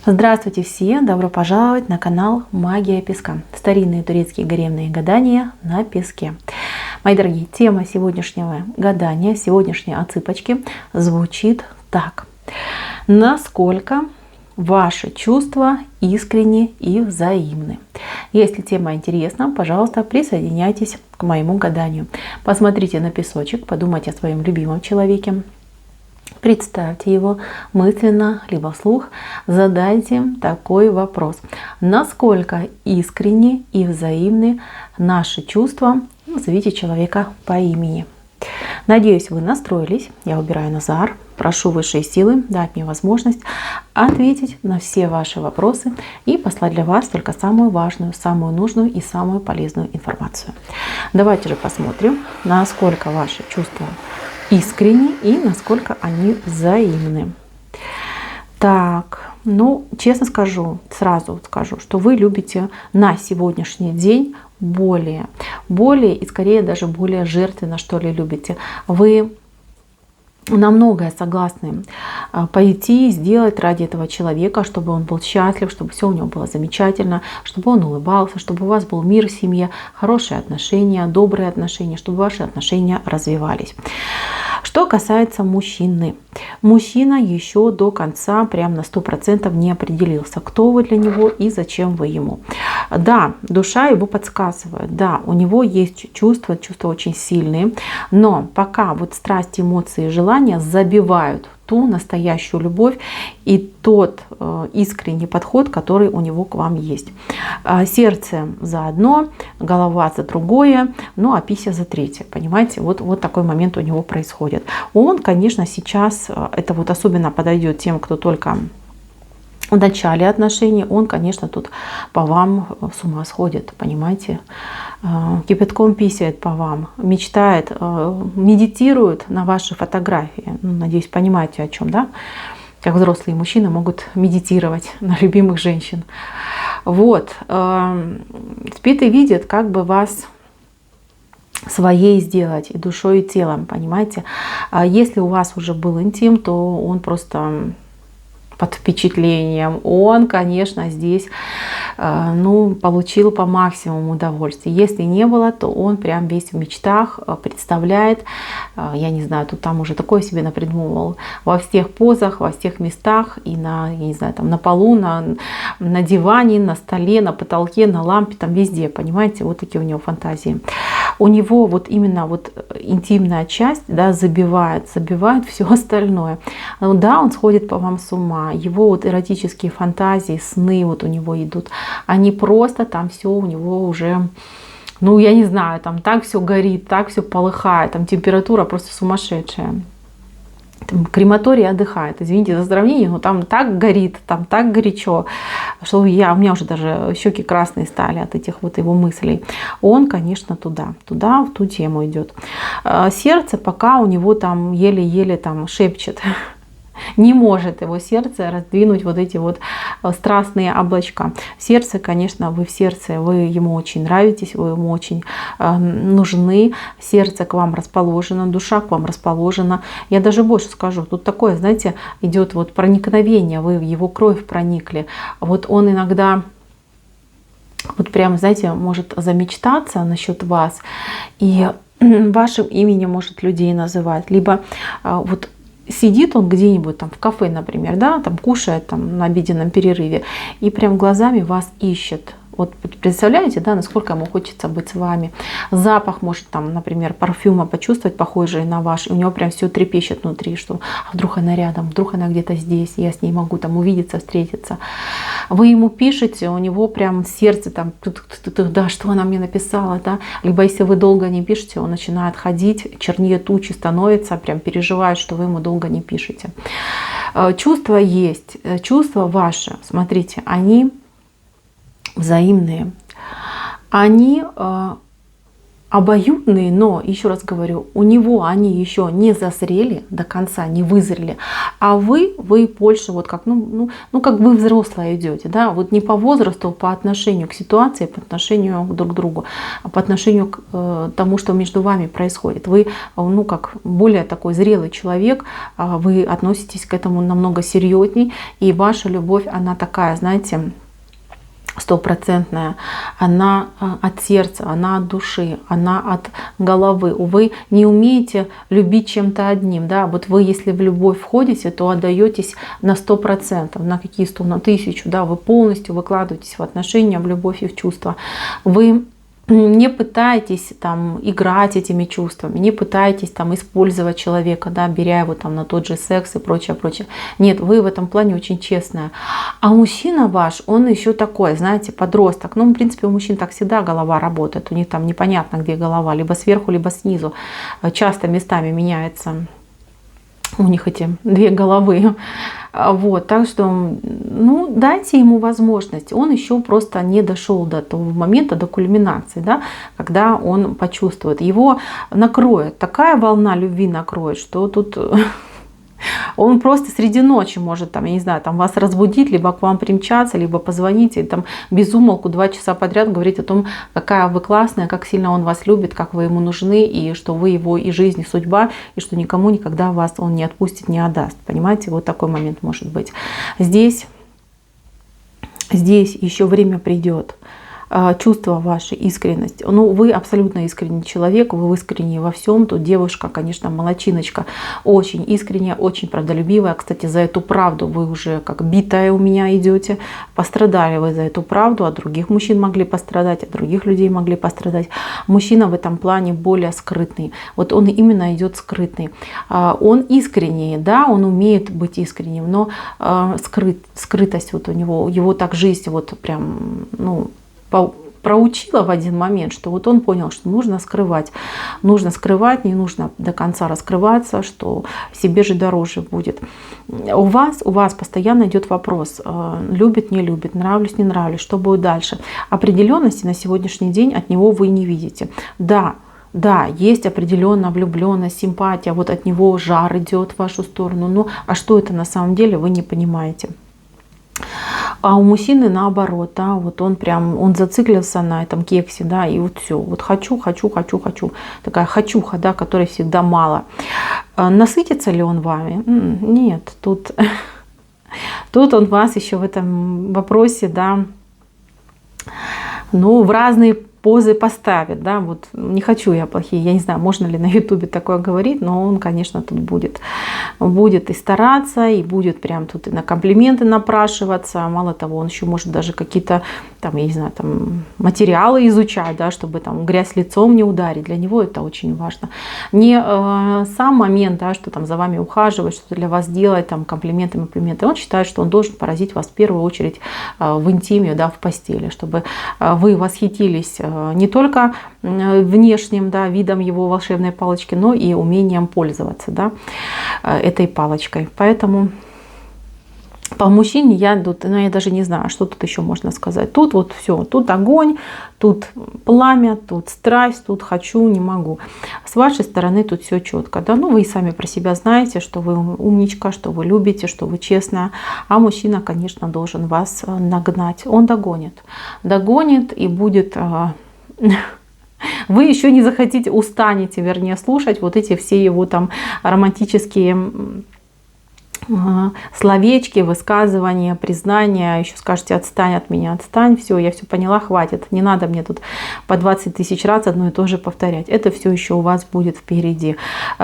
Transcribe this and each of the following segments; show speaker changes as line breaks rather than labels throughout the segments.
Здравствуйте все! Добро пожаловать на канал Магия Песка. Старинные турецкие гаремные гадания на песке. Мои дорогие, тема сегодняшнего гадания, сегодняшней отсыпочки звучит так. Насколько ваши чувства искренни и взаимны? Если тема интересна, пожалуйста, присоединяйтесь к моему гаданию. Посмотрите на песочек, подумайте о своем любимом человеке. Представьте его мысленно, либо вслух, задайте такой вопрос. Насколько искренни и взаимны наши чувства? Назовите человека по имени. Надеюсь, вы настроились. Я убираю Назар. Прошу высшие силы дать мне возможность ответить на все ваши вопросы и послать для вас только самую важную, самую нужную и самую полезную информацию. Давайте же посмотрим, насколько ваши чувства искренни и насколько они взаимны. Так, честно скажу, сразу скажу, что вы любите на сегодняшний день более и скорее даже более жертвенно, что ли, любите. Вы на многое согласны пойти и сделать ради этого человека, чтобы он был счастлив, чтобы все у него было замечательно, чтобы он улыбался, чтобы у вас был мир в семье, хорошие отношения, добрые отношения, чтобы ваши отношения развивались. Что касается мужчины. Мужчина еще до конца прям на 100% не определился, кто вы для него и зачем вы ему. Да, душа его подсказывает, да, у него есть чувства очень сильные, но пока вот страсть, эмоции, желания забивают ту настоящую любовь и тот искренний подход, который у него к вам есть. Сердце за одно, голова за другое, а пися за третье. Понимаете, вот такой момент у него происходит. Он, конечно, сейчас, это вот особенно подойдет тем, кто только в начале отношений, он, конечно, тут по вам с ума сходит, понимаете, кипятком писает по вам, мечтает, медитирует на ваши фотографии. Надеюсь, понимаете, о чем, да? Как взрослые мужчины могут медитировать на любимых женщин. Вот, спит и видит, как бы вас своей сделать и душой, и телом, понимаете. Если у вас уже был интим, то он просто под впечатлением. Он, конечно, здесь получил по максимуму удовольствия. Если не было, то он прям весь в мечтах представляет, я не знаю, там уже такое себе напридумывал, во всех позах, во всех местах, и на, я не знаю, там на полу, на диване, на столе, на потолке, на лампе, там везде, понимаете, вот такие у него фантазии. У него вот именно вот интимная часть, да, забивает все остальное. Да, он сходит по вам с ума. Его вот эротические фантазии, сны вот у него идут. Они просто там все у него уже, я не знаю, там так все горит, так все полыхает, там температура просто сумасшедшая. Крематорий отдыхает, извините за сравнение, но там так горит, там так горячо, что у меня уже даже щеки красные стали от этих вот его мыслей. Он, конечно, туда, в ту тему идет. Сердце пока у него там еле-еле там шепчет. Не может его сердце раздвинуть вот эти вот страстные облачка. Сердце, конечно, вы в сердце, вы ему очень нравитесь, вы ему очень нужны. Сердце к вам расположено, душа к вам расположена. Я даже больше скажу, тут такое, знаете, идет вот проникновение, вы в его кровь проникли. Вот он иногда вот прям, знаете, может замечтаться насчет вас и вашим именем может людей называть. Либо вот сидит он где-нибудь там в кафе, например, да, там кушает там на обеденном перерыве и прям глазами вас ищет. Вот представляете, да, насколько ему хочется быть с вами. Запах может там, например, парфюма почувствовать, похожий на ваш, и у него прям все трепещет внутри, что вдруг она рядом, вдруг она где-то здесь, я с ней могу там увидеться, встретиться. Вы ему пишете, у него прям сердце там, да, что она мне написала, да. Либо если вы долго не пишете, он начинает ходить, чернее тучи становится, прям переживает, что вы ему долго не пишете. Чувства есть, чувства ваши, смотрите, они взаимные. Они обоюдные, но, еще раз говорю, у него они еще не зазрели до конца, не вызрели, а вы больше вот как, как вы взрослые идете, да, вот не по возрасту, по отношению к ситуации, по отношению друг к другу, а по отношению к тому, что между вами происходит. Вы, как более такой зрелый человек, вы относитесь к этому намного серьезней, и ваша любовь, она такая, знаете, стопроцентная, она от сердца, она от души, она от головы. Вы не умеете любить чем-то одним, да, вот вы, если в любовь входите, то отдаетесь на 100%, на какие 100, на 1000, да, вы полностью выкладываетесь в отношения, в любовь и в чувства. Вы не пытаетесь там играть этими чувствами, не пытаетесь там использовать человека, да, беря его там на тот же секс и прочее, прочее. Нет, вы в этом плане очень честная. А мужчина ваш, он еще такой, знаете, подросток. В принципе, у мужчин так всегда голова работает. У них там непонятно, где голова, либо сверху, либо снизу. Часто местами меняется у них эти две головы. Вот, так что, дайте ему возможность. Он еще просто не дошел до того момента, до кульминации, да, когда он почувствует. Его накроет, такая волна любви накроет, что тут он просто среди ночи может, там, я не знаю, там вас разбудить, либо к вам примчаться, либо позвонить и там без умолку 2 часа подряд говорить о том, какая вы классная, как сильно он вас любит, как вы ему нужны, и что вы его и жизнь, и судьба, и что никому никогда вас он не отпустит, не отдаст. Понимаете, вот такой момент может быть. Здесь еще время придет. Чувство вашей искренности. Вы абсолютно искренний человек, вы искренне во всем. Тут девушка, конечно, молодчиночка, очень искренняя, очень правдолюбивая. Кстати, за эту правду вы уже как битая у меня идете. Пострадали вы за эту правду, от других мужчин могли пострадать, от других людей могли пострадать. Мужчина в этом плане более скрытный. Вот он именно идет скрытный. Он искренний, да, он умеет быть искренним, но скрытость вот у него, его так жизнь вот прям, проучила в один момент, что вот он понял, что нужно скрывать, не нужно до конца раскрываться, что себе же дороже будет. У вас постоянно идет вопрос, любит, не любит, нравлюсь, не нравлюсь, что будет дальше. Определенности на сегодняшний день от него вы не видите. Да, есть определенная влюбленность, симпатия, вот от него жар идет в вашу сторону, а что это на самом деле, вы не понимаете. А у мужчины наоборот, да, вот он зациклился на этом кексе, да, и вот все, вот хочу, такая хочуха, да, которой всегда мало. Насытится ли он вами? Нет, тут он вас еще в этом вопросе, да, в разные позы поставит, да, вот не хочу я плохие, я не знаю, можно ли на ютубе такое говорить, но он, конечно, тут будет и стараться, и будет прям тут и на комплименты напрашиваться, мало того, он еще может даже какие-то там, я не знаю, там материалы изучать, да, чтобы там грязь лицом не ударить, для него это очень важно. Не сам момент, да, что там за вами ухаживать, что-то для вас делать, там комплименты, он считает, что он должен поразить вас в первую очередь в интиме, да, в постели, чтобы вы восхитились не только внешним, да, видом его волшебной палочки, но и умением пользоваться, да, этой палочкой. Поэтому по мужчине я даже не знаю, что тут еще можно сказать. Тут вот все, тут огонь, тут пламя, тут страсть, тут хочу, не могу. С вашей стороны тут все четко, да, вы и сами про себя знаете, что вы умничка, что вы любите, что вы честная, а мужчина, конечно, должен вас нагнать. Он догонит и будет... Вы еще не захотите, устанете, вернее, слушать вот эти все его там романтические словечки, высказывания, признания, еще скажете: отстань от меня, отстань, все, я все поняла, хватит, не надо мне тут по 20 тысяч раз одно и то же повторять. Это все еще у вас будет впереди.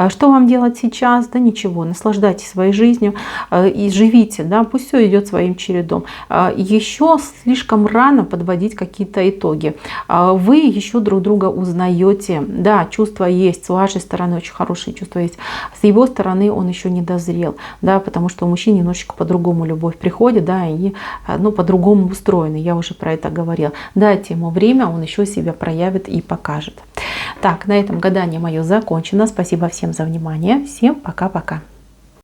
Что вам делать сейчас? Да ничего, наслаждайтесь своей жизнью и живите, да, пусть все идет своим чередом. Еще слишком рано подводить какие-то итоги. Вы еще друг друга узнаете, да, чувства есть, с вашей стороны очень хорошие чувства есть, с его стороны он еще не дозрел, да, потому что у мужчин немножечко по-другому любовь приходит, да, и по-другому устроены, я уже про это говорила. Дайте ему время, он еще себя проявит и покажет. Так, на этом гадание мое закончено. Спасибо всем за внимание. Всем пока-пока.